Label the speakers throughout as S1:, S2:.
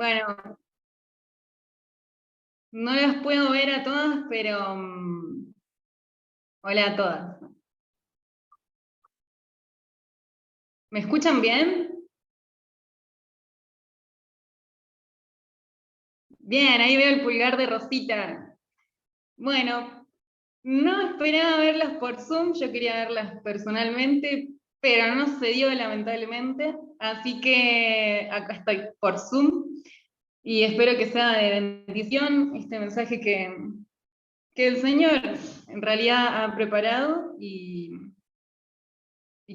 S1: Bueno, no las puedo ver a todas, pero hola a todas. ¿Me escuchan bien? Bien, ahí veo el pulgar de Rosita. Bueno, no esperaba verlas por Zoom, yo quería verlas personalmente, pero no se dio lamentablemente, así que acá estoy por Zoom y espero que sea de bendición este mensaje que el Señor en realidad ha preparado y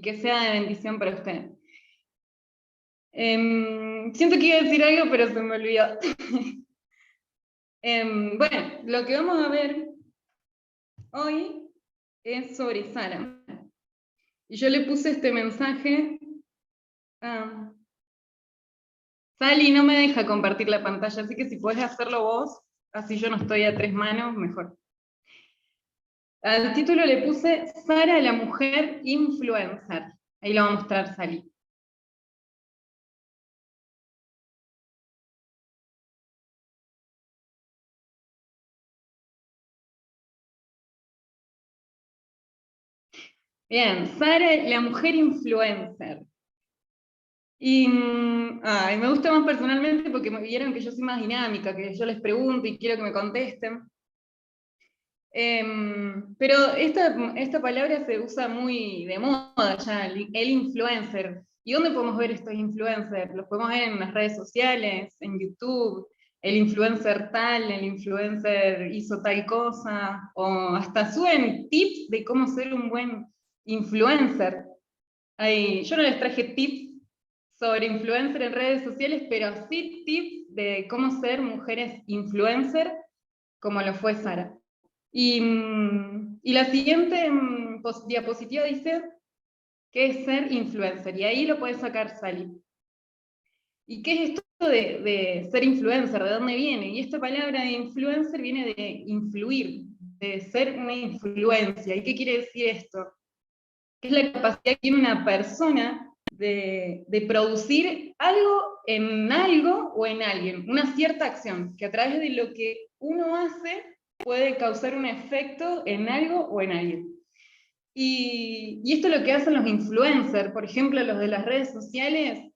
S1: que sea de bendición para usted. Siento que iba a decir algo, pero se me olvidó. Bueno, lo que vamos a ver hoy es sobre Sara. Y yo le puse este mensaje. ah, Sally no me deja compartir la pantalla, así que si podés hacerlo vos, así yo no estoy a tres manos, mejor. Al título le puse Sara, la mujer influencer. Ahí lo va a mostrar Sally. Bien, Sara, la mujer influencer. Y me gusta más personalmente porque me vieron que yo soy más dinámica, que yo les pregunto y quiero que me contesten. Pero esta palabra se usa muy de moda ya, el influencer. ¿Y dónde podemos ver estos influencers? Los podemos ver en las redes sociales, en YouTube, el influencer tal, el influencer hizo tal cosa, o hasta suben tips de cómo ser un buen influencer. Yo no les traje tips sobre influencer en redes sociales, pero sí tips de cómo ser mujeres influencer, como lo fue Sara. Y la siguiente diapositiva dice qué es ser influencer, y ahí lo puede sacar Sally. ¿Y qué es esto de ser influencer? ¿De dónde viene? Y esta palabra de influencer viene de influir, de ser una influencia. ¿Y qué quiere decir esto? Que es la capacidad que tiene una persona de producir algo o en alguien, una cierta acción, que a través de lo que uno hace puede causar un efecto en algo o en alguien. Y esto es lo que hacen los influencers, por ejemplo, los de las redes sociales,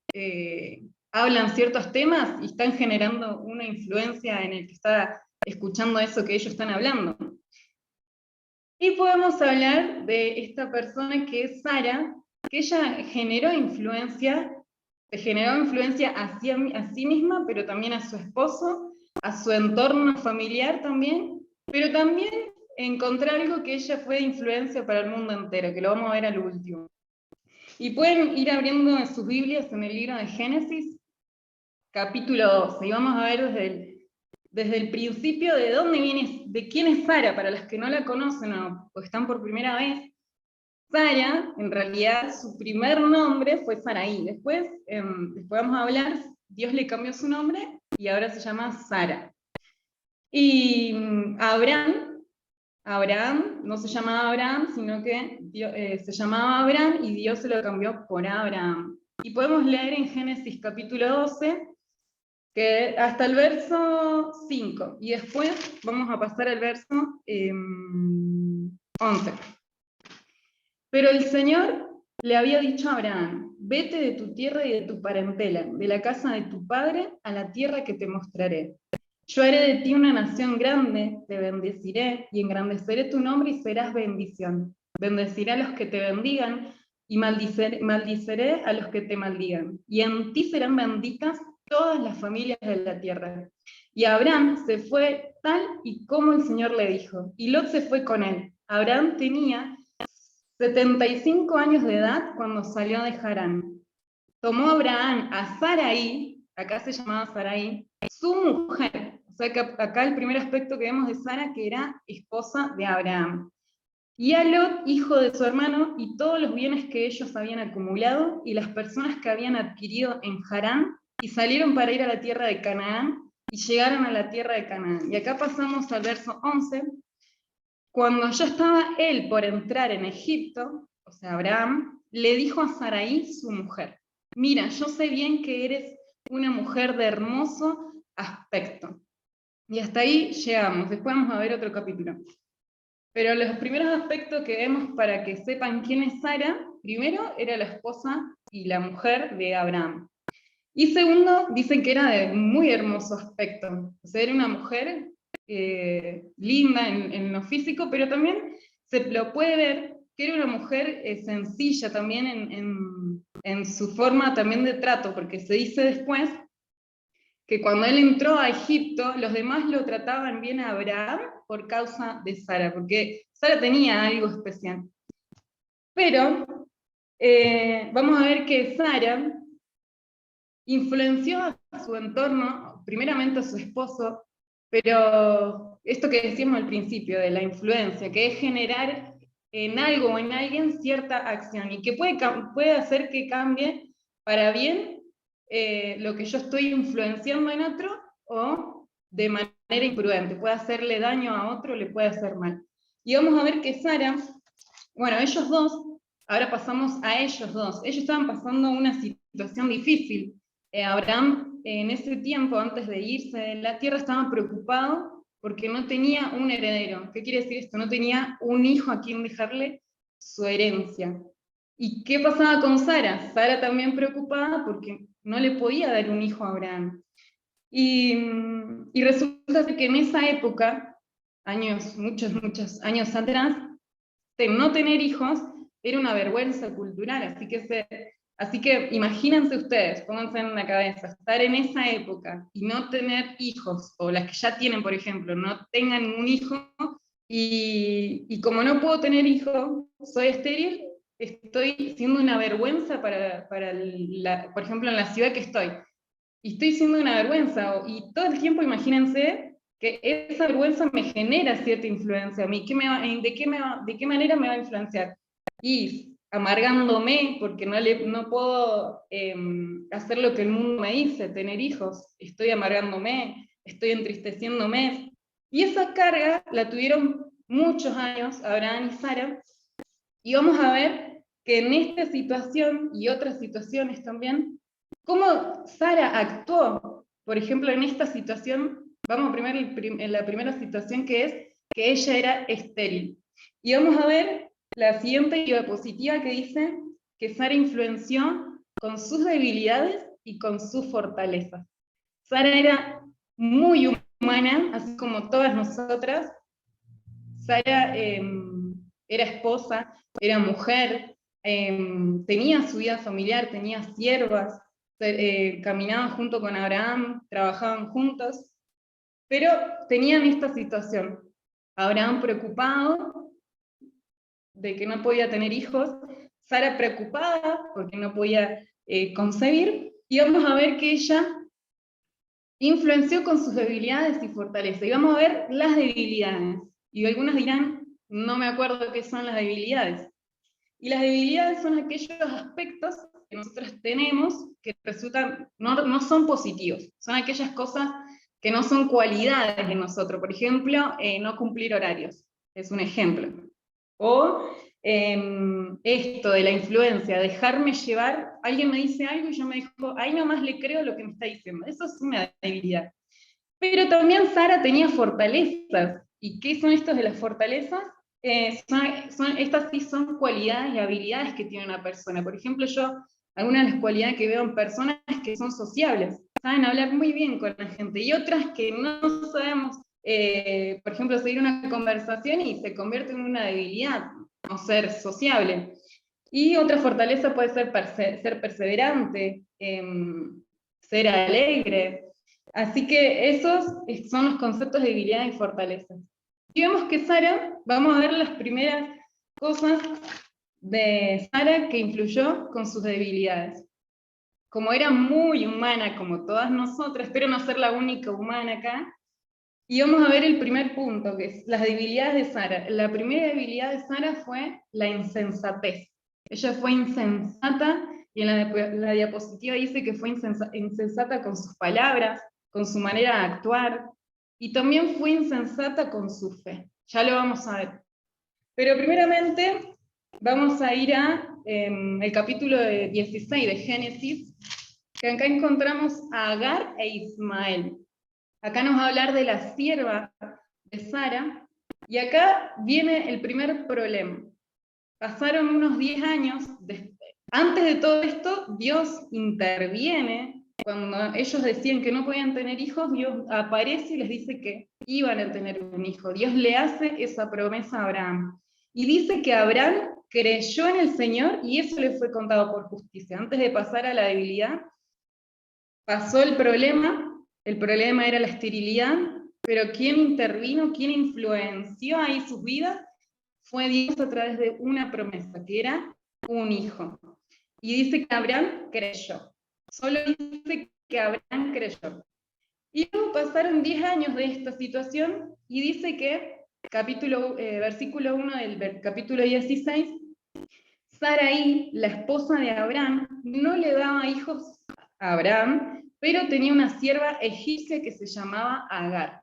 S1: hablan ciertos temas y están generando una influencia en el que está escuchando eso que ellos están hablando. Y podemos hablar de esta persona que es Sara, que ella generó influencia a sí misma, pero también a su esposo, a su entorno familiar también, pero también encontré algo que ella fue de influencia para el mundo entero, que lo vamos a ver al último. Y pueden ir abriendo en sus Biblias en el libro de Génesis, capítulo 12, y vamos a ver desde el principio de dónde viene, de quién es Sara, para las que no la conocen o están por primera vez. Sara, en realidad, su primer nombre fue Saraí. Después vamos a hablar, Dios le cambió su nombre y ahora se llama Sara. Y Abraham no se llamaba Abraham, sino que se llamaba Abraham y Dios se lo cambió por Abraham. Y podemos leer en Génesis capítulo 12, que hasta el verso 5, y después vamos a pasar al verso 11. Pero el Señor le había dicho a Abraham, vete de tu tierra y de tu parentela, de la casa de tu padre, a la tierra que te mostraré. Yo haré de ti una nación grande, te bendeciré y engrandeceré tu nombre y serás bendición. Bendeciré a los que te bendigan y maldiceré a los que te maldigan. Y en ti serán benditas todas las familias de la tierra. Y Abraham se fue tal y como el Señor le dijo, y Lot se fue con él. Abraham tenía 75 años de edad cuando salió de Harán. Tomó Abraham a Sarai, acá se llamaba Sarai, su mujer. O sea que acá el primer aspecto que vemos de Sara, que era esposa de Abraham. Y a Lot, hijo de su hermano, y todos los bienes que ellos habían acumulado, y las personas que habían adquirido en Harán, y salieron para ir a la tierra de Canaán, y llegaron a la tierra de Canaán. Y acá pasamos al verso 11, cuando ya estaba él por entrar en Egipto, o sea, Abraham, le dijo a Sarai, su mujer, mira, yo sé bien que eres una mujer de hermoso aspecto. Y hasta ahí llegamos, después vamos a ver otro capítulo. Pero los primeros aspectos que vemos para que sepan quién es Sara, primero era la esposa y la mujer de Abraham. Y segundo, dicen que era de muy hermoso aspecto. O sea, era una mujer linda en lo físico, pero también se lo puede ver que era una mujer sencilla también en su forma también de trato, porque se dice después que cuando él entró a Egipto, los demás lo trataban bien a Abraham por causa de Sara, porque Sara tenía algo especial. Pero vamos a ver que Sara influenció a su entorno, primeramente a su esposo, pero esto que decíamos al principio de la influencia, que es generar en algo o en alguien cierta acción, y que puede hacer que cambie para bien lo que yo estoy influenciando en otro, o de manera imprudente, puede hacerle daño a otro, le puede hacer mal. Y vamos a ver que Sara, bueno, ellos dos, ahora pasamos a ellos dos, ellos estaban pasando una situación difícil. Abraham en ese tiempo, antes de irse de la tierra, estaba preocupado porque no tenía un heredero. ¿Qué quiere decir esto? No tenía un hijo a quien dejarle su herencia. ¿Y qué pasaba con Sara? Sara también preocupada porque no le podía dar un hijo a Abraham. Y resulta que en esa época, muchos años atrás, no tener hijos era una vergüenza cultural, así que imagínense ustedes, pónganse en la cabeza, estar en esa época y no tener hijos, o las que ya tienen, por ejemplo, no tengan ningún hijo, y como no puedo tener hijos, soy estéril, estoy siendo una vergüenza para por ejemplo, en la ciudad que estoy, y estoy siendo una vergüenza, y todo el tiempo imagínense que esa vergüenza me genera cierta influencia a mí. ¿De qué manera me va a influenciar? Y amargándome, porque no puedo hacer lo que el mundo me dice, tener hijos, estoy amargándome, estoy entristeciéndome. Y esa carga la tuvieron muchos años Abraham y Sara, y vamos a ver que en esta situación y otras situaciones también, cómo Sara actuó, por ejemplo, en esta situación. Vamos primero en la primera situación, que es que ella era estéril. Y vamos a ver la siguiente diapositiva, que dice que Sara influenció con sus debilidades y con sus fortalezas. Sara era muy humana, así como todas nosotras. Sara era esposa, era mujer, tenía su vida familiar, tenía siervas, caminaban junto con Abraham, trabajaban juntos, pero tenían esta situación. Abraham preocupado de que no podía tener hijos, Sara preocupada porque no podía concebir, y vamos a ver que ella influenció con sus debilidades y fortalezas. Y vamos a ver las debilidades. Y algunos dirán, no me acuerdo qué son las debilidades. Y las debilidades son aquellos aspectos que nosotros tenemos que resultan, no son positivos, son aquellas cosas que no son cualidades de nosotros. Por ejemplo, no cumplir horarios, es un ejemplo. O esto de la influencia, dejarme llevar, alguien me dice algo y yo me digo, ahí nomás le creo lo que me está diciendo. Eso es una debilidad. Pero también Sara tenía fortalezas. ¿Y qué son estas de las fortalezas? Estas sí son cualidades y habilidades que tiene una persona. Por ejemplo, algunas de las cualidades que veo en personas es que son sociables, saben hablar muy bien con la gente, y otras que no sabemos, por ejemplo, seguir una conversación y se convierte en una debilidad, no ser sociable. Y otra fortaleza puede ser ser perseverante, ser alegre. Así que esos son los conceptos de debilidad y fortaleza. Y vemos que Sara, vamos a ver las primeras cosas de Sara que influyó con sus debilidades. Como era muy humana, como todas nosotras, espero no ser la única humana acá, y vamos a ver el primer punto, que es las debilidades de Sara. La primera debilidad de Sara fue la insensatez. Ella fue insensata, y en la diapositiva dice que fue insensata con sus palabras, con su manera de actuar, y también fue insensata con su fe. Ya lo vamos a ver. Pero primeramente vamos a ir a el capítulo 16 de Génesis, que acá encontramos a Agar e Ismael. Acá nos va a hablar de la sierva de Sara, y acá viene el primer problema. Pasaron unos 10 años, antes de todo esto, Dios interviene. Cuando ellos decían que no podían tener hijos, Dios aparece y les dice que iban a tener un hijo. Dios le hace esa promesa a Abraham. Y dice que Abraham creyó en el Señor y eso le fue contado por justicia. Antes de pasar a la debilidad, pasó el problema era la esterilidad, pero ¿quién intervino, quién influenció ahí sus vidas? Fue Dios a través de una promesa, que era un hijo. Y dice que Abraham creyó. Solo dice que Abraham creyó. Y luego pasaron 10 años de esta situación, y dice que, versículo 1 del capítulo 16, Sarai, la esposa de Abraham, no le daba hijos a Abraham, pero tenía una sierva egipcia que se llamaba Agar.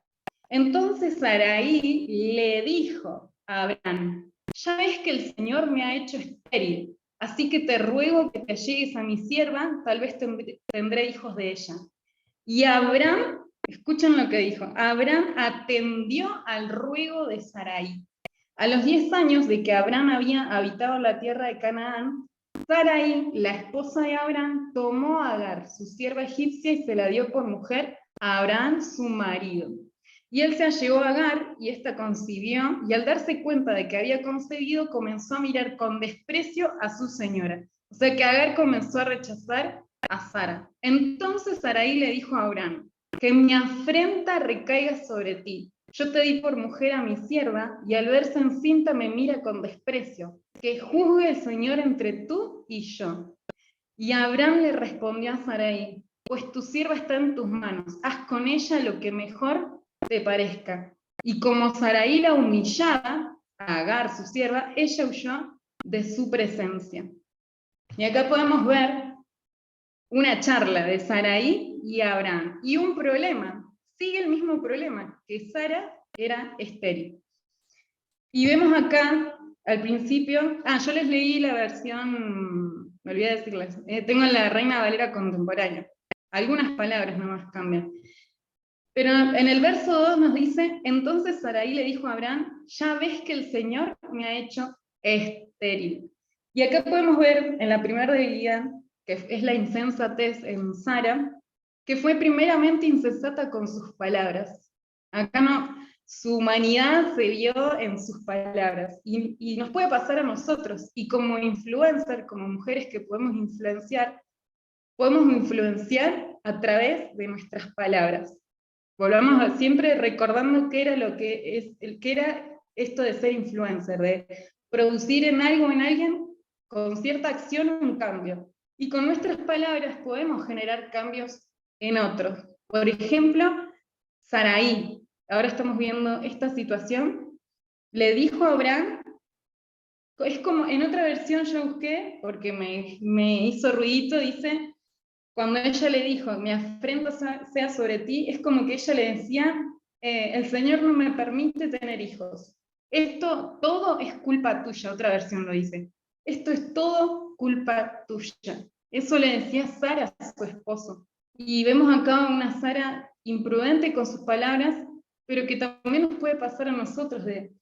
S1: Entonces Sarai le dijo a Abraham: ya ves que el Señor me ha hecho estéril, así que te ruego que te llegues a mi sierva, tal vez tendré hijos de ella. Y Abraham, escuchen lo que dijo, Abraham atendió al ruego de Sarai. A los 10 años de que Abraham había habitado la tierra de Canaán, Sarai, la esposa de Abraham, tomó a Agar, su sierva egipcia, y se la dio por mujer a Abraham, su marido. Y él se allegó a Agar, y ésta concibió, y al darse cuenta de que había concebido, comenzó a mirar con desprecio a su señora. O sea que Agar comenzó a rechazar a Sara. Entonces Sarai le dijo a Abraham: que mi afrenta recaiga sobre ti. Yo te di por mujer a mi sierva, y al verse encinta me mira con desprecio. Que juzgue el Señor entre tú y yo. Y Abraham le respondió a Sarai: pues tu sierva está en tus manos, haz con ella lo que mejor te parezca. Y como Sarai la humillaba, a Agar, su sierva, ella huyó de su presencia. Y acá podemos ver una charla de Sarai y Abraham, y un problema. Sigue el mismo problema, que Sara era estéril. Y vemos acá, al principio, yo les leí la versión, me olvidé de decirles, tengo la Reina Valera contemporánea. Algunas palabras nomás cambian. Pero en el verso 2 nos dice: entonces Sarai le dijo a Abraham: ya ves que el Señor me ha hecho estéril. Y acá podemos ver en la primera debilidad, que es la insensatez en Sara, que fue primeramente insensata con sus palabras. Acá no, su humanidad se vio en sus palabras, y nos puede pasar a nosotros, y como influencer, como mujeres que podemos influenciar a través de nuestras palabras. Volvamos siempre recordando qué era esto de ser influencer, de producir en algo o en alguien con cierta acción un cambio. Y con nuestras palabras podemos generar cambios en otros. Por ejemplo, Sarai, ahora estamos viendo esta situación, le dijo a Abraham, es como en otra versión yo busqué, porque me hizo ruidito, dice: cuando ella le dijo, mi afrenta sea sobre ti, es como que ella le decía, el Señor no me permite tener hijos. Esto todo es culpa tuya, otra versión lo dice. Esto es todo culpa tuya. Eso le decía Sara a su esposo. Y vemos acá una Sara imprudente con sus palabras, pero que también nos puede pasar a nosotros de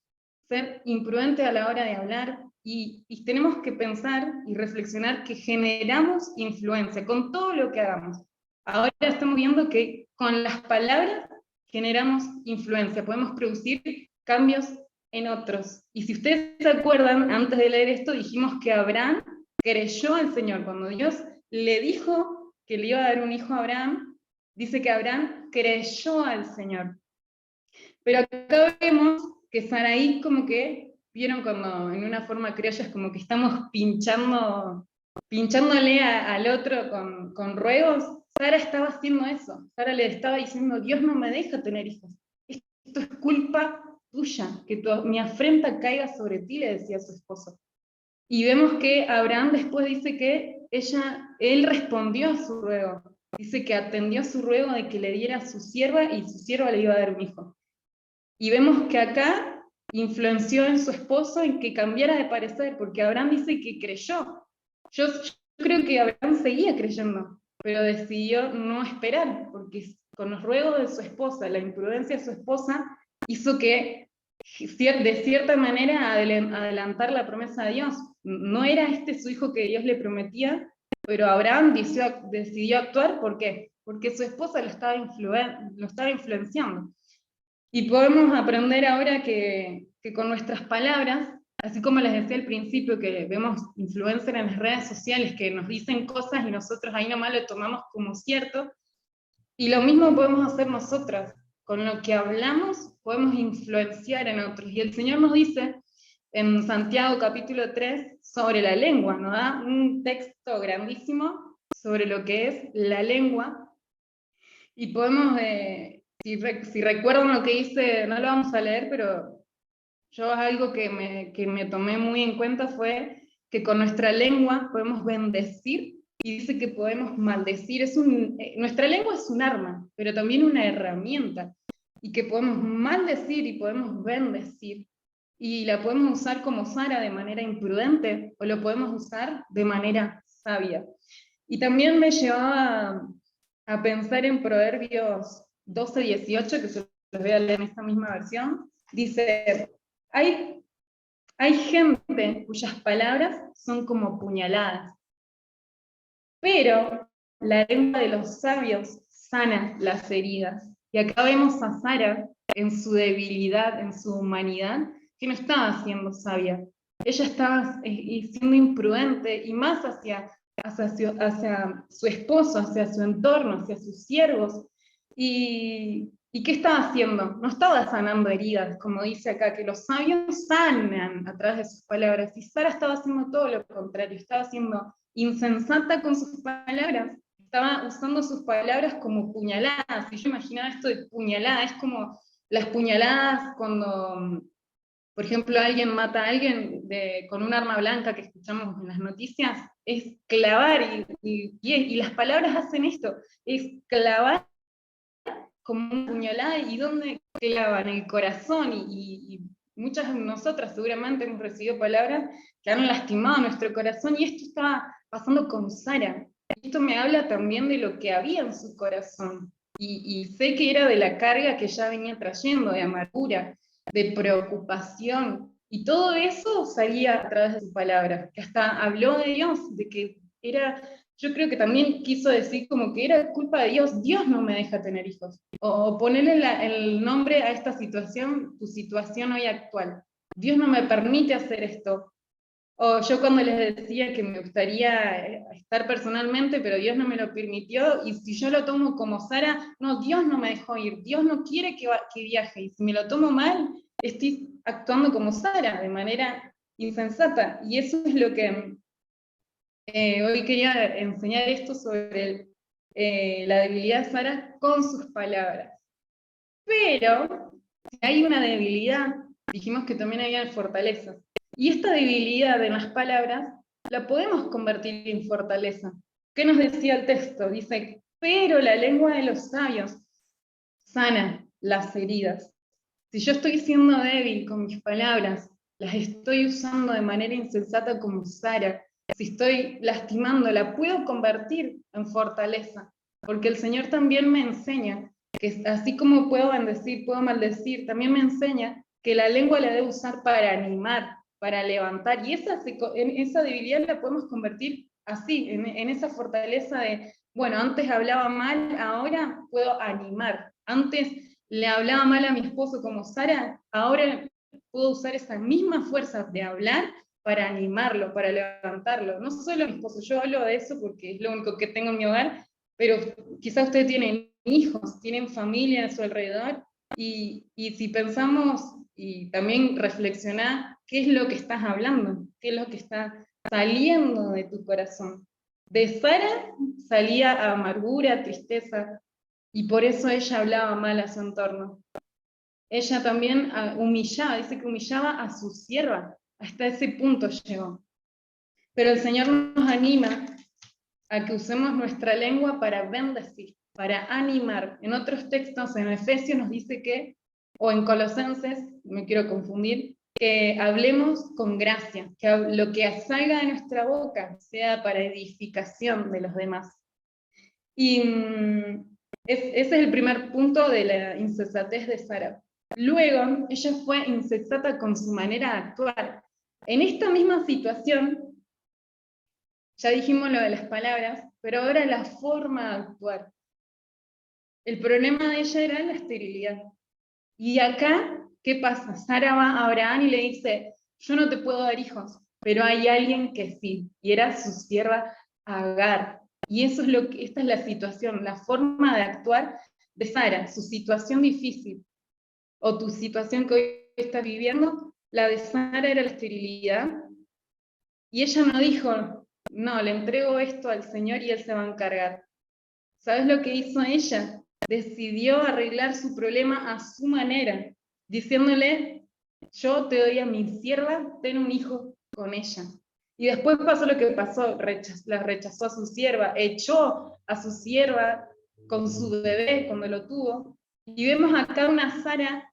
S1: ser imprudente a la hora de hablar, y tenemos que pensar y reflexionar que generamos influencia con todo lo que hagamos. Ahora estamos viendo que con las palabras generamos influencia, podemos producir cambios en otros. Y si ustedes se acuerdan, antes de leer esto dijimos que Abraham creyó al Señor. Cuando Dios le dijo que le iba a dar un hijo a Abraham, dice que Abraham creyó al Señor. Pero acá vemos que Sarai, como que, vieron cuando en una forma criolla es como que estamos pinchándole al otro con ruegos. Sara estaba haciendo eso. Sara le estaba diciendo: Dios no me deja tener hijos. Esto es culpa tuya, que mi afrenta caiga sobre ti, le decía a su esposo. Y vemos que Abraham después dice que él respondió a su ruego. Dice que atendió su ruego de que le diera a su sierva, y su sierva le iba a dar un hijo. Y vemos que acá influenció en su esposo en que cambiara de parecer, porque Abraham dice que creyó. Yo creo que Abraham seguía creyendo, pero decidió no esperar, porque con los ruegos de su esposa, la imprudencia de su esposa, hizo que de cierta manera adelantar la promesa de Dios. No era este su hijo que Dios le prometía, pero Abraham decidió actuar. ¿Por qué? Porque su esposa lo estaba influenciando. Y podemos aprender ahora que con nuestras palabras, así como les decía al principio, que vemos influencers en las redes sociales que nos dicen cosas y nosotros ahí nomás lo tomamos como cierto, y lo mismo podemos hacer nosotras. Con lo que hablamos podemos influenciar en otros. Y el Señor nos dice en Santiago capítulo 3 sobre la lengua, nos da un texto grandísimo sobre lo que es la lengua, y podemos, si recuerdan lo que dice, no lo vamos a leer, pero yo algo que me tomé muy en cuenta fue que con nuestra lengua podemos bendecir, y dice que podemos maldecir. Nuestra lengua es un arma, pero también una herramienta, y que podemos maldecir y podemos bendecir, y la podemos usar como Sara de manera imprudente, o lo podemos usar de manera sabia. Y también me llevaba a pensar en Proverbios 12:18, que se los voy a leer en esta misma versión. Dice, hay gente cuyas palabras son como puñaladas, pero la lengua de los sabios sana las heridas. Y acá vemos a Sara en su debilidad, en su humanidad, que no estaba siendo sabia. Ella estaba siendo imprudente, y más hacia su esposo, hacia su entorno, hacia sus siervos. ¿Y qué estaba haciendo? No estaba sanando heridas, como dice acá, que los sabios sanan a través de sus palabras, y Sara estaba haciendo todo lo contrario, estaba siendo insensata con sus palabras, estaba usando sus palabras como puñaladas. Y yo imaginaba esto de puñalada, es como las puñaladas cuando, por ejemplo, alguien mata a alguien con un arma blanca que escuchamos en las noticias, es clavar, y las palabras hacen esto, es clavar como una puñalada. ¿Y dónde clavan? El corazón. Y muchas de nosotras seguramente hemos recibido palabras que han lastimado nuestro corazón, y esto estaba pasando con Sara. Esto me habla también de lo que había en su corazón, y sé que era de la carga que ya venía trayendo, de amargura, de preocupación, y todo eso salía a través de sus palabras, que hasta habló de Dios, de que era, yo creo que también quiso decir como que era culpa de Dios, Dios no me deja tener hijos, o ponerle el nombre a esta situación, tu situación hoy actual, Dios no me permite hacer esto. O yo cuando les decía que me gustaría estar personalmente, pero Dios no me lo permitió, y si yo lo tomo como Sara, no, Dios no me dejó ir, Dios no quiere que viaje, y si me lo tomo mal, estoy actuando como Sara, de manera insensata. Y eso es lo que hoy quería enseñar, esto sobre la debilidad de Sara con sus palabras. Pero si hay una debilidad, dijimos que también había fortaleza. Y esta debilidad en las palabras la podemos convertir en fortaleza. ¿Qué nos decía el texto? Dice, pero la lengua de los sabios sana las heridas. Si yo estoy siendo débil con mis palabras, las estoy usando de manera insensata como Sara, si estoy lastimando, la puedo convertir en fortaleza, porque el Señor también me enseña que así como puedo bendecir, puedo maldecir, también me enseña que la lengua la debo usar para animar, para levantar, y esa debilidad la podemos convertir así, en esa fortaleza de, bueno, antes hablaba mal, ahora puedo animar. Antes le hablaba mal a mi esposo como Sara, ahora puedo usar esa misma fuerza de hablar para animarlo, para levantarlo. No solo a mi esposo, yo hablo de eso porque es lo único que tengo en mi hogar, pero quizás ustedes tienen hijos, tienen familia a su alrededor, y si pensamos y también reflexionar qué es lo que estás hablando, qué es lo que está saliendo de tu corazón. De Sara salía amargura, tristeza, y por eso ella hablaba mal a su entorno. Ella también humillaba, dice que humillaba a su sierva, hasta ese punto llegó. Pero el Señor nos anima a que usemos nuestra lengua para bendecir, para animar. En otros textos, en Efesios nos dice que, o en Colosenses, me quiero confundir, que hablemos con gracia, que lo que salga de nuestra boca sea para edificación de los demás. Y ese es el primer punto de la insensatez de Sara. Luego, ella fue insensata con su manera de actuar. En esta misma situación, ya dijimos lo de las palabras, pero ahora la forma de actuar. El problema de ella era la esterilidad. Y acá, ¿qué pasa? Sara va a Abraham y le dice, yo no te puedo dar hijos, pero hay alguien que sí, y era su sierva Agar. Y eso es esta es la situación, la forma de actuar de Sara, su situación difícil, o tu situación que hoy estás viviendo, la de Sara era la esterilidad, y ella no dijo, no, le entrego esto al Señor y Él se va a encargar. ¿Sabes lo que hizo ella? Decidió arreglar su problema a su manera, diciéndole, yo te doy a mi sierva, ten un hijo con ella. Y después pasó lo que pasó, la rechazó a su sierva, echó a su sierva con su bebé cuando lo tuvo. Y vemos acá una Sara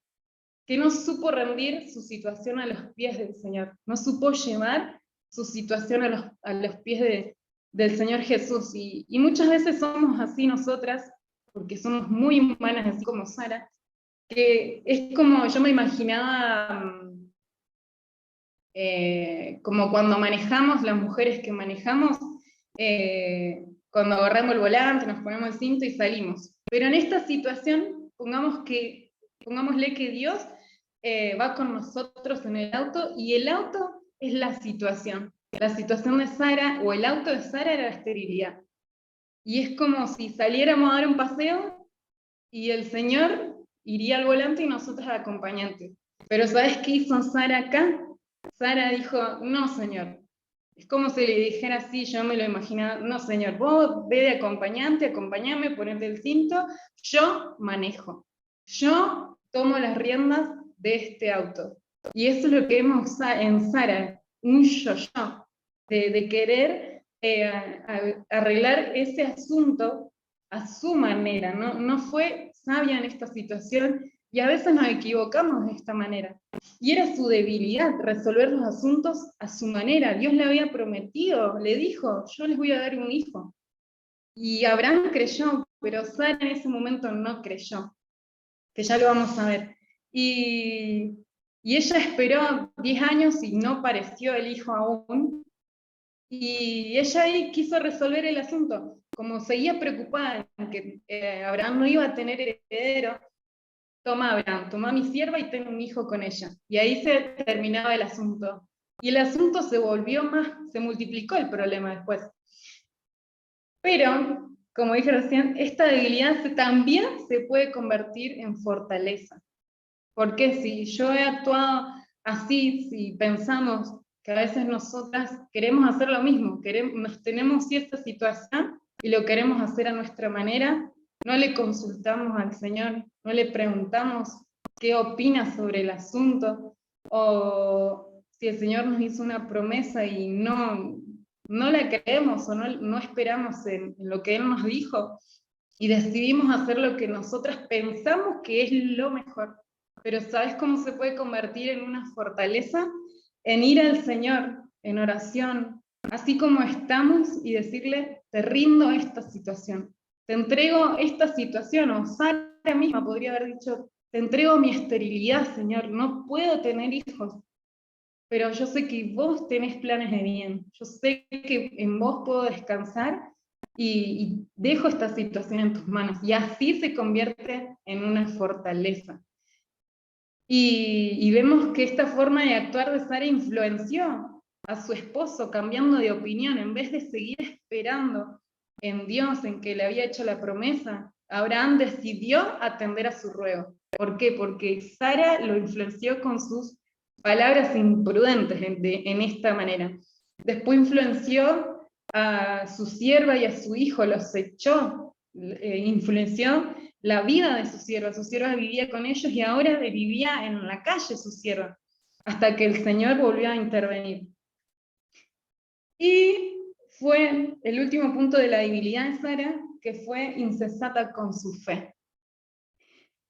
S1: que no supo rendir su situación a los pies del Señor, no supo llevar su situación a los pies del Señor Jesús. Y muchas veces somos así nosotras, porque somos muy humanas, así como Sara, que es como, yo me imaginaba como cuando manejamos, las mujeres que manejamos, cuando agarramos el volante, nos ponemos el cinto y salimos. Pero en esta situación, pongámosle que Dios va con nosotros en el auto, y el auto es la situación. La situación de Sara, o el auto de Sara, era la esterilidad. Y es como si saliéramos a dar un paseo, y el Señor iría al volante y nosotros al acompañante. Pero ¿sabes qué hizo Sara acá? Sara dijo, no, Señor. Es como si le dijera así, yo me lo imaginaba, no, Señor, vos ve de acompañante, acompáñame, ponete el cinto, yo manejo. Yo tomo las riendas de este auto. Y eso es lo que vemos en Sara, un yo-yo, de querer arreglar ese asunto a su manera. No fue sabia en esta situación, y a veces nos equivocamos de esta manera. Y era su debilidad, resolver los asuntos a su manera. Dios le había prometido, le dijo, yo les voy a dar un hijo. Y Abraham creyó, pero Sara en ese momento no creyó, que ya lo vamos a ver. Y ella esperó 10 años y no apareció el hijo aún. Y ella ahí quiso resolver el asunto. Como seguía preocupada en que Abraham no iba a tener heredero, toma Abraham, toma a mi sierva y tengo un hijo con ella. Y ahí se terminaba el asunto. Y el asunto se volvió más, se multiplicó el problema después. Pero, como dije recién, esta debilidad también se puede convertir en fortaleza. Porque si yo he actuado así, si pensamos que a veces nosotras queremos hacer lo mismo, tenemos cierta situación y lo queremos hacer a nuestra manera, no le consultamos al Señor, no le preguntamos qué opina sobre el asunto, o si el Señor nos hizo una promesa y no la creemos o no esperamos en lo que Él nos dijo, y decidimos hacer lo que nosotras pensamos que es lo mejor. Pero ¿sabes cómo se puede convertir en una fortaleza? En ir al Señor, en oración, así como estamos, y decirle, te rindo esta situación, te entrego esta situación. O Sara misma podría haber dicho, te entrego mi esterilidad, Señor, no puedo tener hijos, pero yo sé que vos tenés planes de bien, yo sé que en vos puedo descansar, y dejo esta situación en tus manos. Y así se convierte en una fortaleza. Y vemos que esta forma de actuar de Sara influenció a su esposo, cambiando de opinión. En vez de seguir esperando en Dios, en que le había hecho la promesa, Abraham decidió atender a su ruego. ¿Por qué? Porque Sara lo influenció con sus palabras imprudentes en esta manera. Después influenció a su sierva y a su hijo, los echó, influenció la vida de su sierva vivía con ellos, y ahora vivía en la calle su sierva, hasta que el Señor volvió a intervenir. Y fue el último punto de la debilidad de Sara, que fue insensata con su fe.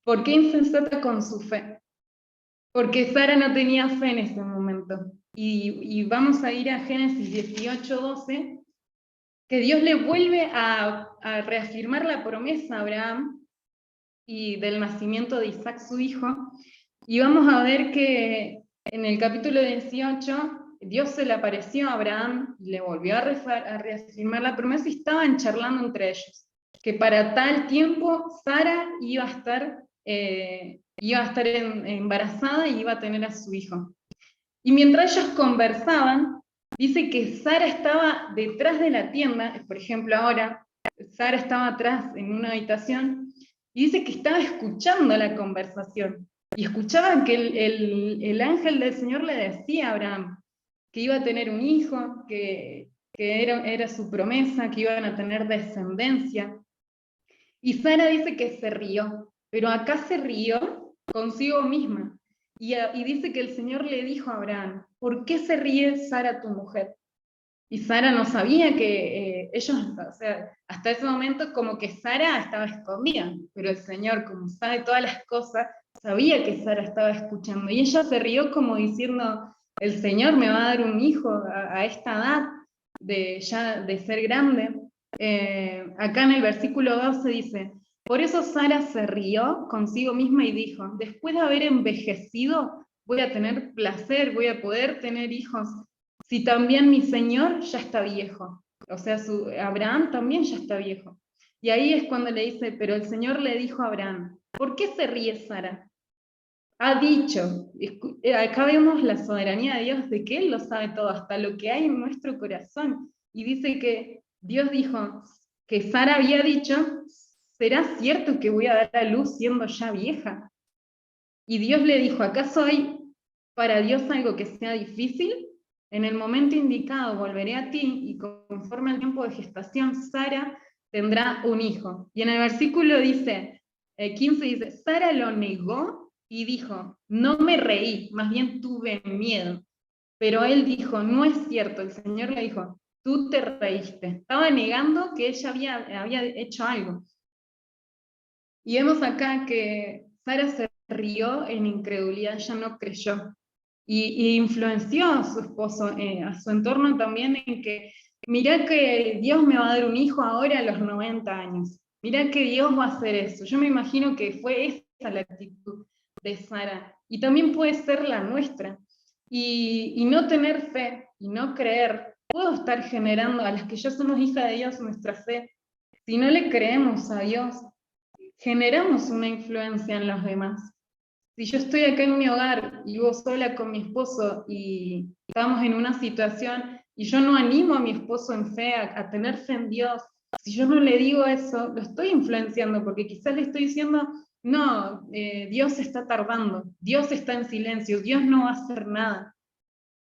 S1: ¿Por qué insensata con su fe? Porque Sara no tenía fe en ese momento. Y vamos a ir a Génesis 18:12, que Dios le vuelve a reafirmar la promesa a Abraham y del nacimiento de Isaac, su hijo, y vamos a ver que en el capítulo 18 Dios se le apareció a Abraham y le volvió a reafirmar la promesa y estaban charlando entre ellos, que para tal tiempo Sara iba a estar embarazada y iba a tener a su hijo. Y mientras ellos conversaban, dice que Sara estaba detrás de la tienda, por ejemplo ahora, Sara estaba atrás en una habitación, y dice que estaba escuchando la conversación. Y escuchaban que el ángel del Señor le decía a Abraham que iba a tener un hijo, que era su promesa, que iban a tener descendencia. Y Sara dice que se rió, pero acá se rió consigo misma. Y dice que el Señor le dijo a Abraham, ¿por qué se ríe Sara tu mujer? Y Sara no sabía que ellos, o sea, hasta ese momento como que Sara estaba escondida, pero el Señor, como sabe todas las cosas, sabía que Sara estaba escuchando. Y ella se rió como diciendo, el Señor me va a dar un hijo a esta edad ya de ser grande. Acá en el versículo 12 dice, por eso Sara se rió consigo misma y dijo, después de haber envejecido, voy a tener placer, voy a poder tener hijos, si también mi Señor ya está viejo. O sea, Abraham también ya está viejo. Y ahí es cuando le dice, pero el Señor le dijo a Abraham, ¿por qué se ríe Sara? Ha dicho, acá vemos la soberanía de Dios, de que Él lo sabe todo, hasta lo que hay en nuestro corazón. Y dice que Dios dijo que Sara había dicho, ¿será cierto que voy a dar a luz siendo ya vieja? Y Dios le dijo, ¿acaso hay para Dios algo que sea difícil? En el momento indicado volveré a ti y conforme al tiempo de gestación, Sara tendrá un hijo. Y en el versículo 15 dice, Sara lo negó y dijo, no me reí, más bien tuve miedo. Pero él dijo, no es cierto, el Señor le dijo, tú te reíste. Estaba negando que ella había hecho algo. Y vemos acá que Sara se rió en incredulidad, ella no creyó. Y influenció a su esposo, a su entorno también, en que mirá que Dios me va a dar un hijo ahora a los 90 años. Mirá que Dios va a hacer eso. Yo me imagino que fue esa la actitud de Sara. Y también puede ser la nuestra. Y no tener fe y no creer, puedo estar generando a las que ya somos hijas de Dios nuestra fe. Si no le creemos a Dios, generamos una influencia en los demás. Si yo estoy acá en mi hogar y vivo sola con mi esposo y estamos en una situación y yo no animo a mi esposo en fe, a tener fe en Dios, si yo no le digo eso, lo estoy influenciando porque quizás le estoy diciendo, no, Dios está tardando, Dios está en silencio, Dios no va a hacer nada.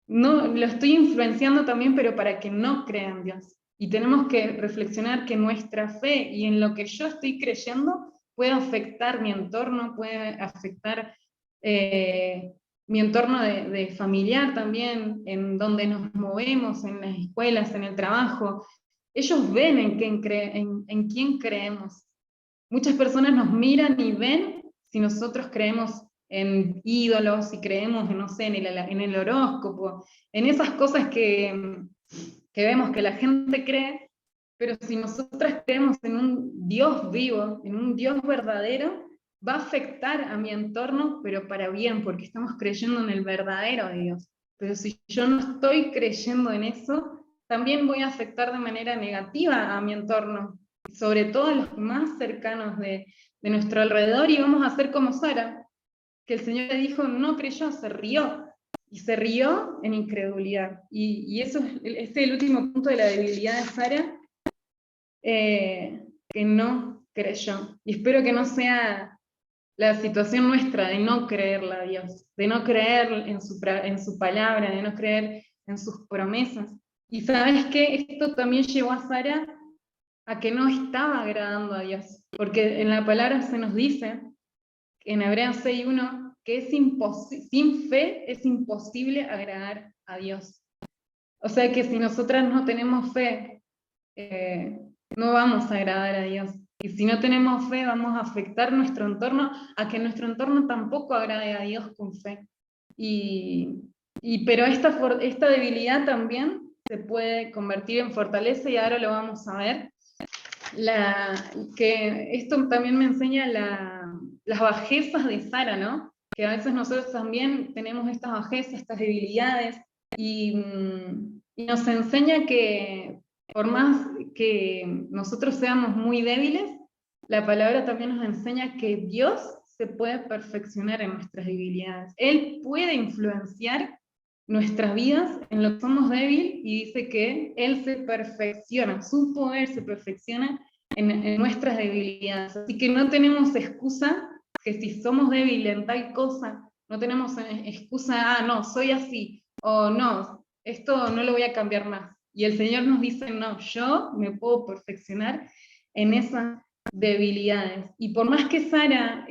S1: No, lo estoy influenciando también, pero para que no crean en Dios. Y tenemos que reflexionar que nuestra fe y en lo que yo estoy creyendo puede afectar mi entorno, puede afectar mi entorno de familiar también, en donde nos movemos, en las escuelas, en el trabajo. Ellos ven en quién creemos. Muchas personas nos miran y ven si nosotros creemos en ídolos, si creemos, no sé, en el horóscopo, en esas cosas que vemos que la gente cree, pero si nosotras creemos en un Dios vivo, en un Dios verdadero, va a afectar a mi entorno, pero para bien, porque estamos creyendo en el verdadero Dios. Pero si yo no estoy creyendo en eso, también voy a afectar de manera negativa a mi entorno, sobre todo a los más cercanos de nuestro alrededor, y vamos a hacer como Sara, que el Señor le dijo, no creyó, se rió, y se rió en incredulidad. Y eso es el último punto de la debilidad de Sara, que no creyó. Y espero que no sea la situación nuestra de no creerle a Dios, de no creer en su palabra, de no creer en sus promesas. Y sabes que esto también llevó a Sara a que no estaba agradando a Dios, porque en la palabra se nos dice, en Hebreos 6:1, que sin fe es imposible agradar a Dios. O sea que si nosotras no tenemos fe, no vamos a agradar a Dios. Y si no tenemos fe, vamos a afectar nuestro entorno, a que nuestro entorno tampoco agrade a Dios con fe. Pero esta debilidad también se puede convertir en fortaleza, y ahora lo vamos a ver. Que esto también me enseña las bajezas de Sara, ¿no? Que a veces nosotros también tenemos estas bajezas, estas debilidades, y nos enseña que por más que nosotros seamos muy débiles, la palabra también nos enseña que Dios se puede perfeccionar en nuestras debilidades. Él puede influenciar nuestras vidas en lo que somos débiles, y dice que Él se perfecciona, su poder se perfecciona en nuestras debilidades. Así que no tenemos excusa, que si somos débiles en tal cosa, no tenemos excusa, no, soy así, o no, esto no lo voy a cambiar más. Y el Señor nos dice, no, yo me puedo perfeccionar en esas debilidades. Y por más que Sara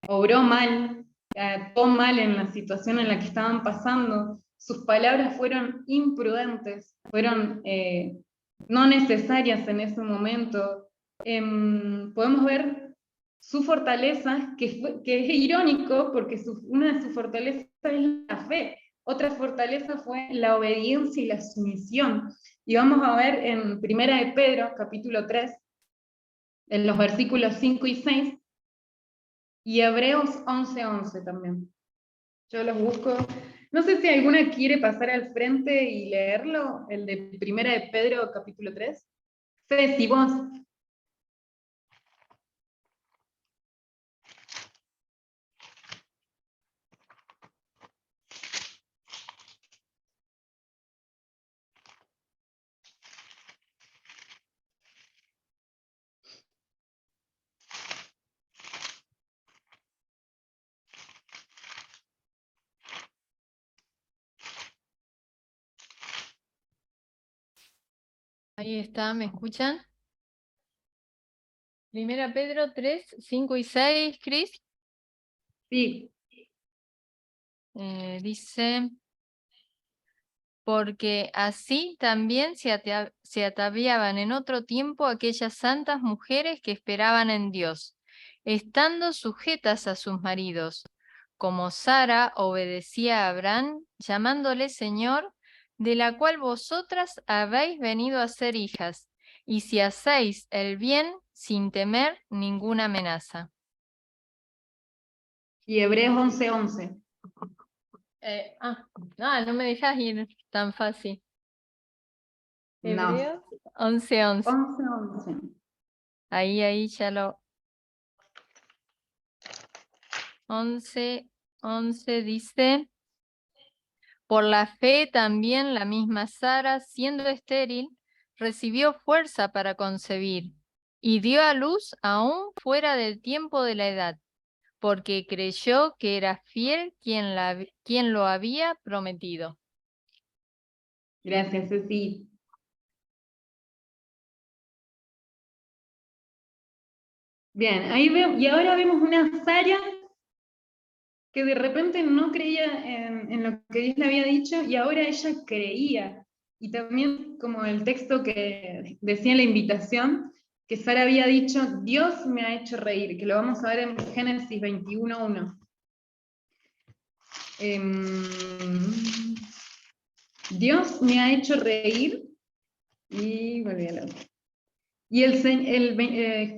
S1: obró mal, actuó mal en la situación en la que estaban pasando, sus palabras fueron imprudentes, fueron no necesarias en ese momento. Podemos ver su fortaleza, que es irónico, porque una de sus fortalezas es la fe. Otra fortaleza fue la obediencia y la sumisión. Y vamos a ver en Primera de Pedro, capítulo 3, en los versículos 5 y 6, y Hebreos 11:11 también. Yo los busco. No sé si alguna quiere pasar al frente y leerlo, el de Primera de Pedro, capítulo 3. Fede, si vos.
S2: Ahí está, ¿me escuchan? Primera Pedro 3, 5 y 6, Cris.
S1: Sí.
S2: Dice, porque así también se ataviaban en otro tiempo aquellas santas mujeres que esperaban en Dios, estando sujetas a sus maridos, como Sara obedecía a Abraham, llamándole Señor, de la cual vosotras habéis venido a ser hijas, y si hacéis el bien sin temer ninguna amenaza.
S1: Y Hebreos 11:11.
S2: No me dejas ir tan fácil.
S1: No.
S2: Hebreos 11:11.
S1: 11:11.
S2: Ahí ya lo. 11:11 dice, por la fe también la misma Sara, siendo estéril, recibió fuerza para concebir y dio a luz aún fuera del tiempo de la edad, porque creyó que era fiel quien lo había prometido.
S1: Gracias, Ceci. Bien, ahí veo, y ahora vemos una Sara que de repente no creía en lo que Dios le había dicho, y ahora ella creía. Y también como el texto que decía en la invitación, que Sara había dicho, Dios me ha hecho reír, que lo vamos a ver en Génesis 21:1. Dios me ha hecho reír, y volví a la otra. Y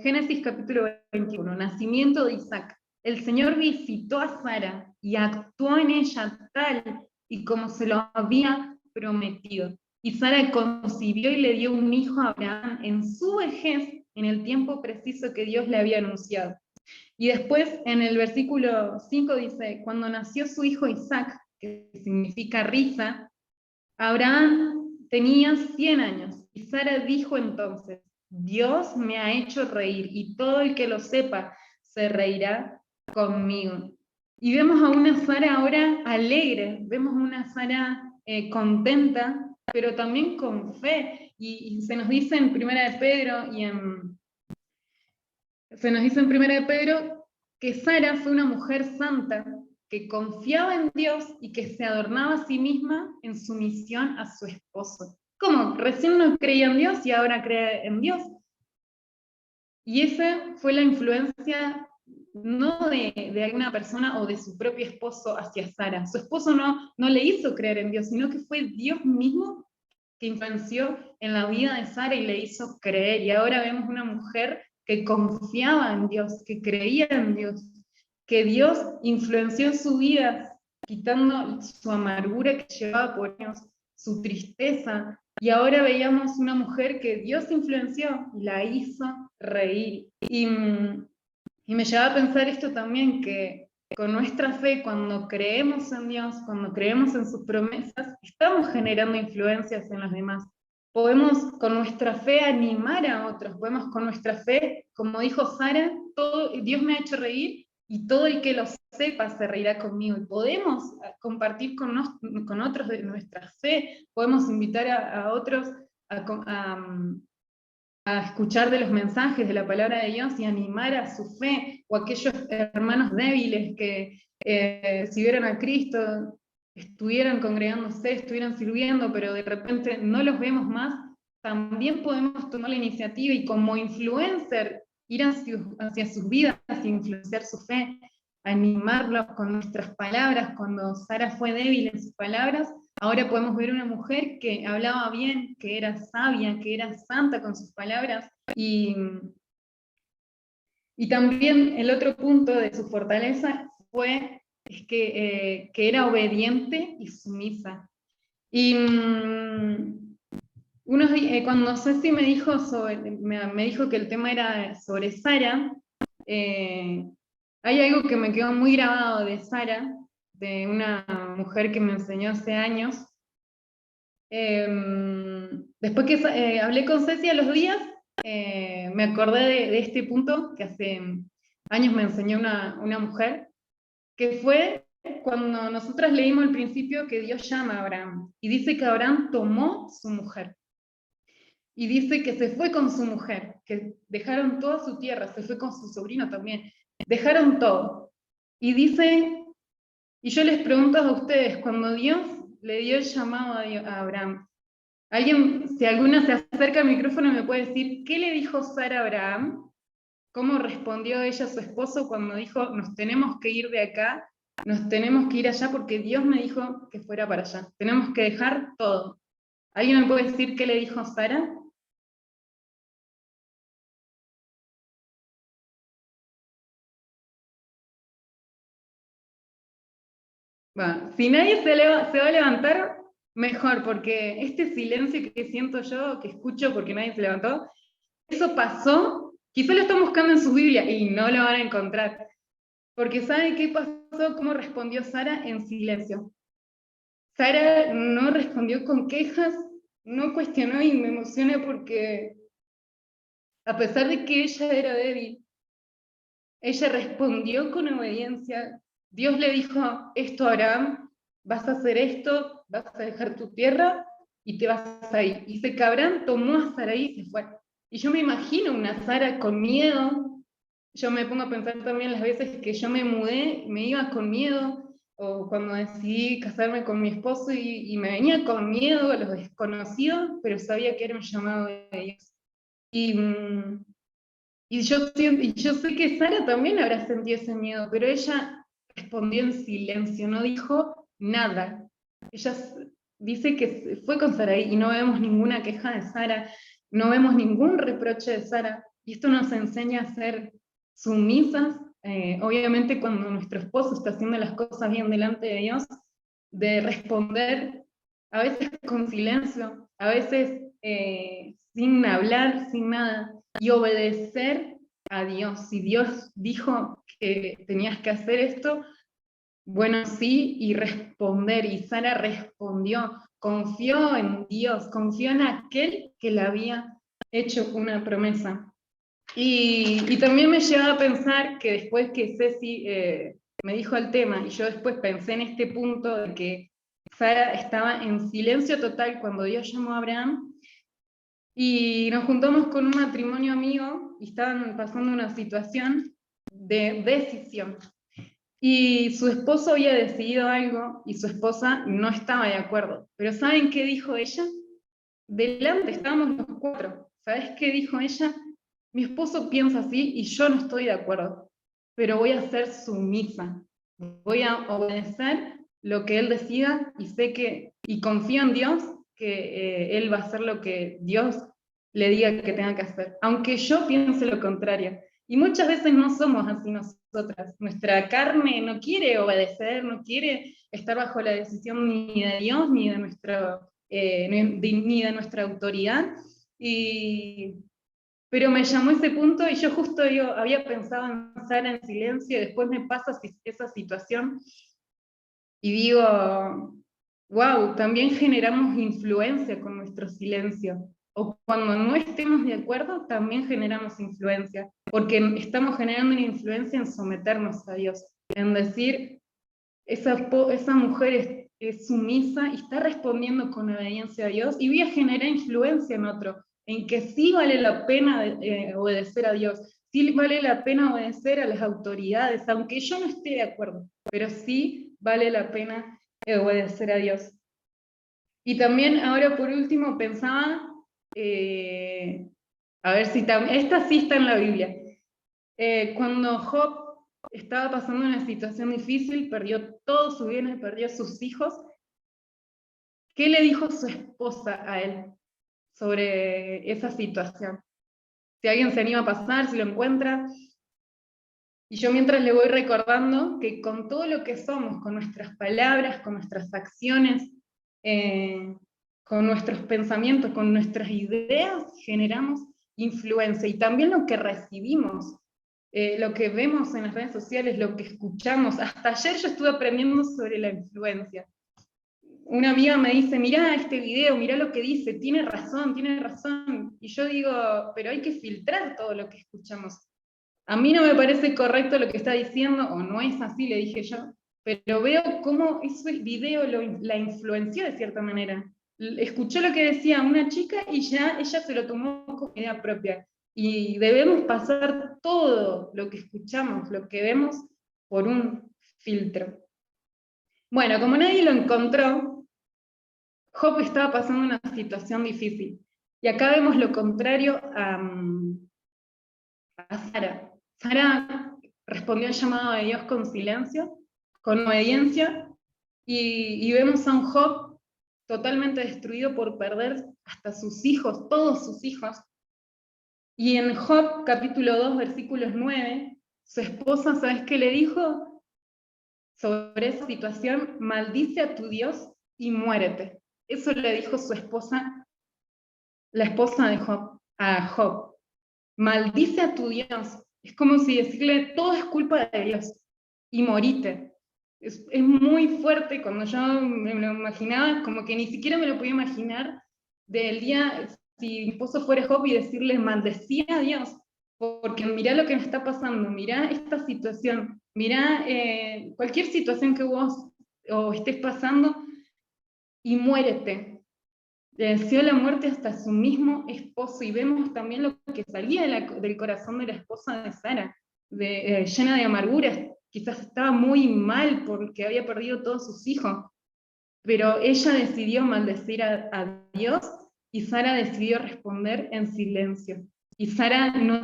S1: Génesis capítulo 21, nacimiento de Isaac. El Señor visitó a Sara y actuó en ella tal y como se lo había prometido. Y Sara concibió y le dio un hijo a Abraham en su vejez, en el tiempo preciso que Dios le había anunciado. Y después en el versículo 5 dice, cuando nació su hijo Isaac, que significa risa, Abraham tenía 100 años, y Sara dijo entonces, Dios me ha hecho reír, y todo el que lo sepa se reirá conmigo. Y vemos a una Sara ahora alegre, vemos a una Sara contenta, pero también con fe. Y se nos dice en Primera de Pedro, que Sara fue una mujer santa, que confiaba en Dios y que se adornaba a sí misma en sumisión a su esposo. ¿Cómo? Recién no creía en Dios y ahora cree en Dios. Y esa fue la influencia no de alguna persona o de su propio esposo hacia Sara. Su esposo no le hizo creer en Dios, sino que fue Dios mismo que influenció en la vida de Sara y le hizo creer. Y ahora vemos una mujer que confiaba en Dios, que creía en Dios, que Dios influenció su vida, quitando su amargura que llevaba por años, su tristeza. Y ahora veíamos una mujer que Dios influenció y la hizo reír. Y me lleva a pensar esto también, que con nuestra fe, cuando creemos en Dios, cuando creemos en sus promesas, estamos generando influencias en los demás. Podemos con nuestra fe animar a otros, podemos con nuestra fe, como dijo Sara, Dios me ha hecho reír y todo el que lo sepa se reirá conmigo. Y podemos compartir con otros de nuestra fe, podemos invitar a otros a escuchar de los mensajes de la palabra de Dios y animar a su fe, o a aquellos hermanos débiles que si vieron a Cristo, estuvieran congregándose, estuvieran sirviendo, pero de repente no los vemos más, también podemos tomar la iniciativa y como influencer ir hacia sus vidas y influenciar su fe, animarlos con nuestras palabras. Cuando Sara fue débil en sus palabras, ahora podemos ver una mujer que hablaba bien, que era sabia, que era santa con sus palabras, y también el otro punto de su fortaleza fue que era obediente y sumisa. Y cuando Ceci me dijo, me dijo que el tema era sobre Sara, hay algo que me quedó muy grabado de Sara, de una mujer que me enseñó hace años. Después que hablé con Ceci a los días, me acordé de este punto que hace años me enseñó una mujer, que fue cuando nosotras leímos al principio que Dios llama a Abraham, y dice que Abraham tomó su mujer, y dice que se fue con su mujer, que dejaron toda su tierra, se fue con su sobrino también, dejaron todo, y dice, y yo les pregunto a ustedes, cuando Dios le dio el llamado a Abraham, si alguna se acerca al micrófono me puede decir, ¿qué le dijo Sara a Abraham? ¿Cómo respondió ella a su esposo cuando dijo, nos tenemos que ir de acá, nos tenemos que ir allá porque Dios me dijo que fuera para allá, tenemos que dejar todo? ¿Alguien me puede decir qué le dijo Sara? Bueno, si nadie se va a levantar, mejor, porque este silencio que siento yo, que escucho porque nadie se levantó, eso pasó, quizá lo están buscando en su Biblia y no lo van a encontrar, porque ¿saben qué pasó? ¿Cómo respondió Sara? En silencio. Sara no respondió con quejas, no cuestionó, y me emociona porque a pesar de que ella era débil, ella respondió con obediencia. Dios le dijo esto a Abraham, vas a hacer esto, vas a dejar tu tierra y te vas a ir. Y dice que Abraham tomó a Sarai y se fue. Y yo me imagino una Sara con miedo. Yo me pongo a pensar también las veces que yo me mudé, me iba con miedo, o cuando decidí casarme con mi esposo y me venía con miedo a los desconocidos, pero sabía que era un llamado de Dios. Y yo sé que Sara también habrá sentido ese miedo, pero ella respondió en silencio, no dijo nada. Ella dice que fue con Sara y no vemos ninguna queja de Sara, no vemos ningún reproche de Sara, y esto nos enseña a ser sumisas, obviamente cuando nuestro esposo está haciendo las cosas bien delante de Dios, de responder a veces con silencio, a veces sin hablar, sin nada, y obedecer a Dios. Si Dios dijo que tenías que hacer esto, bueno, sí, y responder. Y Sara respondió, confió en Dios, confió en aquel que le había hecho una promesa. Y también me lleva a pensar que después que Ceci me dijo el tema, y yo después pensé en este punto de que Sara estaba en silencio total cuando Dios llamó a Abraham, y nos juntamos con un matrimonio amigo y estaban pasando una situación de decisión. Y su esposo había decidido algo y su esposa no estaba de acuerdo. Pero ¿saben qué dijo ella? Delante estábamos los cuatro. ¿Sabes qué dijo ella? Mi esposo piensa así y yo no estoy de acuerdo, pero voy a ser sumisa. Voy a obedecer lo que él decida y sé que, y confío en Dios, que él va a hacer lo que Dios le diga que tenga que hacer, aunque yo piense lo contrario. Y muchas veces no somos así nosotras. Nuestra carne no quiere obedecer, no quiere estar bajo la decisión ni de Dios, ni de ni de nuestra autoridad. Pero me llamó ese punto y yo justo había pensado en Sara en silencio y después me pasa esa situación y digo, wow, también generamos influencia con nuestro silencio. O cuando no estemos de acuerdo, también generamos influencia, porque estamos generando una influencia en someternos a Dios, en decir, esa mujer es sumisa y está respondiendo con obediencia a Dios, y voy a generar influencia en otro, en que sí vale la pena obedecer a Dios, sí vale la pena obedecer a las autoridades, aunque yo no esté de acuerdo, pero sí vale la pena obedecer a Dios. Y también ahora por último pensaba, a ver si esta sí está en la Biblia, cuando Job estaba pasando una situación difícil, perdió todos sus bienes, perdió sus hijos, ¿qué le dijo su esposa a él sobre esa situación? Si alguien se anima a pasar, si lo encuentra. Y yo mientras le voy recordando que con todo lo que somos, con nuestras palabras, con nuestras acciones, con nuestros pensamientos, con nuestras ideas, generamos influencia. Y también lo que recibimos, lo que vemos en las redes sociales, lo que escuchamos. Hasta ayer yo estuve aprendiendo sobre la influencia. Una amiga me dice, mirá este video, mirá lo que dice, tiene razón, tiene razón. Y yo digo, pero hay que filtrar todo lo que escuchamos. A mí no me parece correcto lo que está diciendo, o no es así, le dije yo, pero veo cómo ese video la influenció de cierta manera. Escuchó lo que decía una chica y ya ella se lo tomó como idea propia. Y debemos pasar todo lo que escuchamos, lo que vemos, por un filtro. Bueno, como nadie lo encontró, Job estaba pasando una situación difícil. Y acá vemos lo contrario a Sara. Sara respondió al llamado de Dios con silencio, con obediencia, y vemos a un Job totalmente destruido por perder hasta sus hijos, todos sus hijos. Y en Job capítulo 2, versículos 9, su esposa, ¿sabes qué le dijo sobre esa situación? Maldice a tu Dios y muérete. Eso le dijo su esposa, la esposa de Job, a Job. Maldice a tu Dios. Es como si decirle, todo es culpa de Dios, y morite. Es muy fuerte. Cuando yo me lo imaginaba, como que ni siquiera me lo podía imaginar, del día, si mi esposo fuera Job, y decirle, maldecía a Dios, porque mirá lo que me está pasando, mirá esta situación, mirá cualquier situación que vos o estés pasando, y muérete. Le deseó la muerte hasta su mismo esposo, y vemos también lo que salía del corazón de la esposa de Sara, llena de amarguras. Quizás estaba muy mal porque había perdido todos sus hijos, pero ella decidió maldecir a Dios, y Sara decidió responder en silencio. Y Sara no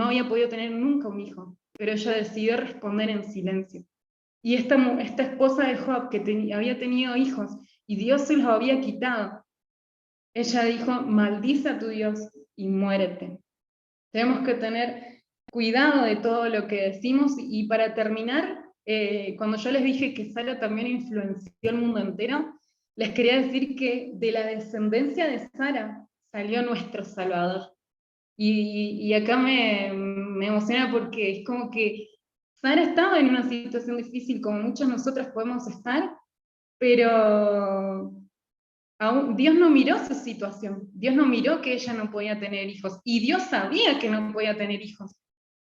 S1: había podido tener nunca un hijo, pero ella decidió responder en silencio. Y esta esposa de Job, que había tenido hijos, y Dios se los había quitado, ella dijo, maldice a tu Dios y muérete. Tenemos que tener cuidado de todo lo que decimos. Y para terminar, cuando yo les dije que Sara también influenció el mundo entero, les quería decir que de la descendencia de Sara salió nuestro Salvador. Y acá me emociona, porque es como que Sara estaba en una situación difícil, como muchos nosotros podemos estar, pero Dios no miró su situación, Dios no miró que ella no podía tener hijos, y Dios sabía que no podía tener hijos,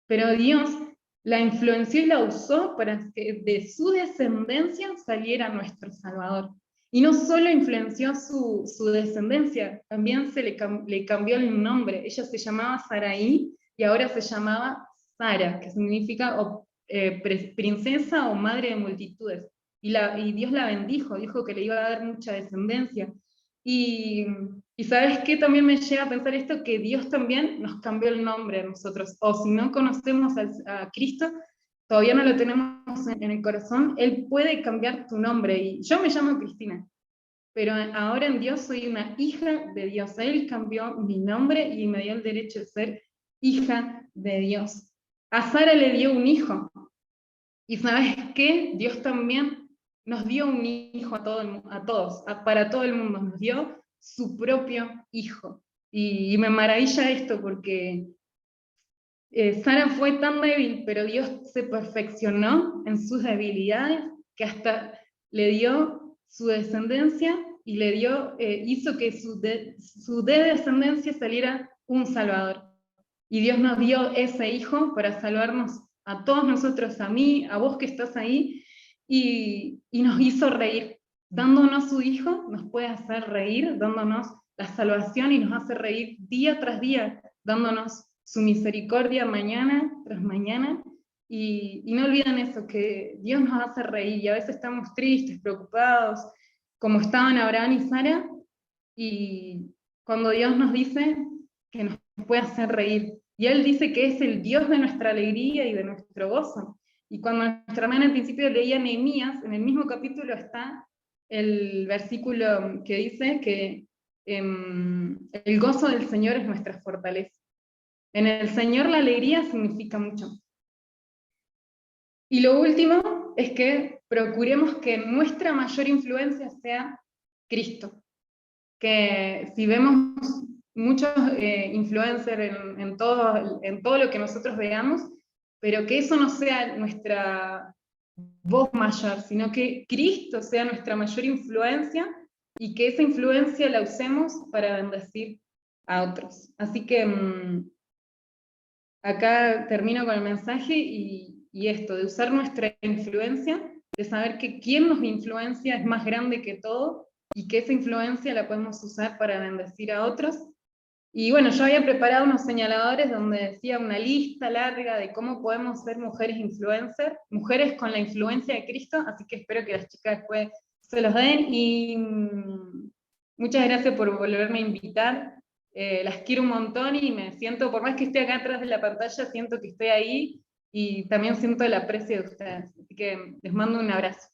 S1: pero Dios la influenció y la usó para que de su descendencia saliera nuestro Salvador. Y no solo influenció su descendencia, también le cambió el nombre. Ella se llamaba Saraí y ahora se llamaba Sara, que significa princesa o madre de multitudes. Y Dios la bendijo, dijo que le iba a dar mucha descendencia. Y ¿sabes qué? También me llega a pensar esto, que Dios también nos cambió el nombre a nosotros. O si no conocemos a Cristo, todavía no lo tenemos en el corazón, Él puede cambiar tu nombre. Y yo me llamo Cristina. pero ahora en Dios soy una hija de Dios. Él cambió mi nombre y me dio el derecho de ser hija de Dios. A Sara le dio un hijo. Y ¿sabes qué? Dios también nos dio un hijo a todos, para todo el mundo. Nos dio su propio hijo. Y me maravilla esto porque Sara fue tan débil, pero Dios se perfeccionó en sus debilidades que hasta le dio su descendencia y le dio, hizo que su descendencia saliera un Salvador. Y Dios nos dio ese hijo para salvarnos a todos nosotros, a mí, a vos que estás ahí, y nos hizo reír. Dándonos su hijo nos puede hacer reír, dándonos la salvación y nos hace reír día tras día, dándonos su misericordia mañana tras mañana. Y no olviden eso, que Dios nos hace reír y a veces estamos tristes, preocupados, como estaban Abraham y Sara, y cuando Dios nos dice que nos puede hacer reír, y Él dice que es el Dios de nuestra alegría y de nuestro gozo. Y cuando nuestra hermana al principio leía Nehemías, en el mismo capítulo está el versículo que dice que el gozo del Señor es nuestra fortaleza. En el Señor la alegría significa mucho. Y lo último es que procuremos que nuestra mayor influencia sea Cristo. Que si vemos muchos influencers en todo lo que nosotros veamos, pero que eso no sea nuestra voz mayor, sino que Cristo sea nuestra mayor influencia y que esa influencia la usemos para bendecir a otros. Así que acá termino con el mensaje y esto, de usar nuestra influencia, de saber que quien nos influencia es más grande que todo y que esa influencia la podemos usar para bendecir a otros. Y bueno, yo había preparado unos señaladores donde decía una lista larga de cómo podemos ser mujeres influencers, mujeres con la influencia de Cristo, así que espero que las chicas después se los den y muchas gracias por volverme a invitar. Las quiero un montón y me siento, por más que esté acá atrás de la pantalla, siento que estoy ahí y también siento el aprecio de ustedes. Así que les mando un abrazo.